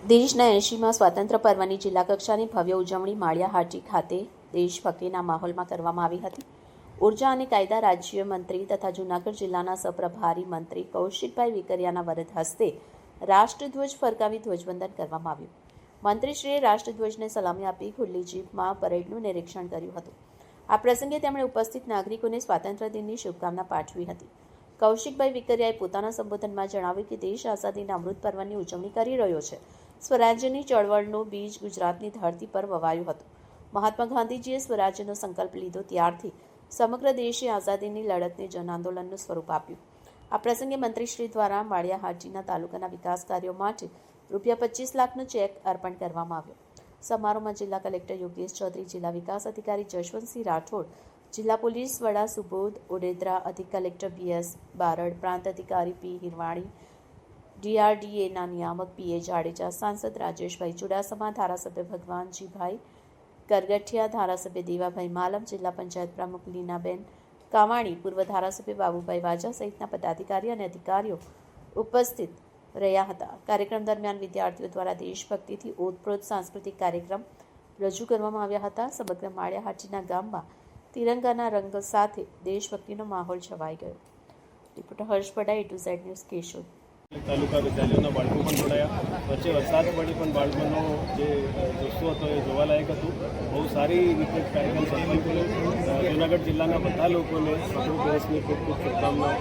દેશના 80મા સ્વાતંત્ર્ય પર્વની જિલ્લા કક્ષાની ભવ્ય ઉજવણી માળિયા હાટી ખાતે દેશભક્તિના માહોલમાં કરવામાં આવી હતી. ઉર્જા અને કાયદા રાજ્યમંત્રી તથા જૂનાગઢ જિલ્લાના સહપ્રભારી મંત્રી કૌશિકભાઈ વિકરિયાના વરદ હસ્તે રાષ્ટ્રધ્વજ ફરકાવી ધ્વજવંદન કરવામાં આવ્યું. મંત્રીશ્રીએ રાષ્ટ્રધ્વજને સલામી આપી ખુલ્લી જીપમાં પરેડનું નિરીક્ષણ કર્યું હતું. આ પ્રસંગે તેમણે ઉપસ્થિત નાગરિકોને સ્વાતંત્ર્ય દિનની શુભકામના પાઠવી હતી. કૌશિકભાઈ વિકરિયાએ પોતાના સંબોધનમાં જણાવ્યું કે દેશ આઝાદીના અમૃત પર્વની ઉજવણી કરી રહ્યો છે. સ્વરાજ્યની ચળવળનું બીજ ગુજરાતની ધરતી પર વવાયું હતું. મહાત્મા ગાંધીજીએ સ્વરાજ્યનો સંકલ્પ લીધો ત્યારથી સમગ્ર દેશે આઝાદીની લડતને જન આંદોલનનું સ્વરૂપ આપ્યું. આ પ્રસંગે મંત્રીશ્રી દ્વારા માળિયા હાટીના તાલુકાના વિકાસ કાર્યો માટે ₹25 લાખનો ચેક અર્પણ કરવામાં આવ્યો. સમારોહમાં જિલ્લા કલેક્ટર યોગેશ ચૌધરી, જિલ્લા વિકાસ અધિકારી જશવંતસિંહ રાઠોડ, જિલ્લા પોલીસ વડા સુબોધ ઓડેદરા, અધિક કલેક્ટર BS બારડ, પ્રાંત અધિકારી P હિરવાણી, DRDAના નિયામક PA જાડેજા, સાંસદ રાજેશભાઈ ચુડાસમા, ધારાસભ્ય ભગવાનજીભાઈ કરગઠિયા, ધારાસભ્ય દેવાભાઈ માલમ, જિલ્લા પંચાયત પ્રમુખ લીનાબેન કાવાણી, પૂર્વ ધારાસભ્ય બાબુભાઈ વાજા સહિતના પદાધિકારી અને અધિકારીઓ ઉપસ્થિત રહ્યા હતા. કાર્યક્રમ દરમિયાન વિદ્યાર્થીઓ દ્વારા દેશભક્તિથી ઓતપ્રોત સાંસ્કૃતિક કાર્યક્રમ રજૂ કરવામાં આવ્યા હતા. સમગ્ર માળિયા હાટીના ગામમાં તિરંગાના રંગ સાથે દેશભક્તિનો માહોલ છવાઈ ગયો. રિપોર્ટર હર્ષ પડા, A to Z news, Keshod. Taluka વિદ્યાલયોના બાળકો પણ જોડાયા. વચ્ચે વરસાદ પડી પણ બાળકોનો જે જુસ્સો હતો એ જોવાલાયક હતું. બહુ સારી રીતે કાર્યક્રમ સફળ થયો. જૂનાગઢ જિલ્લાના બધા લોકોને સ્વતંત્ર દિવસની ખૂબ ખૂબ શુભકામનાઓ.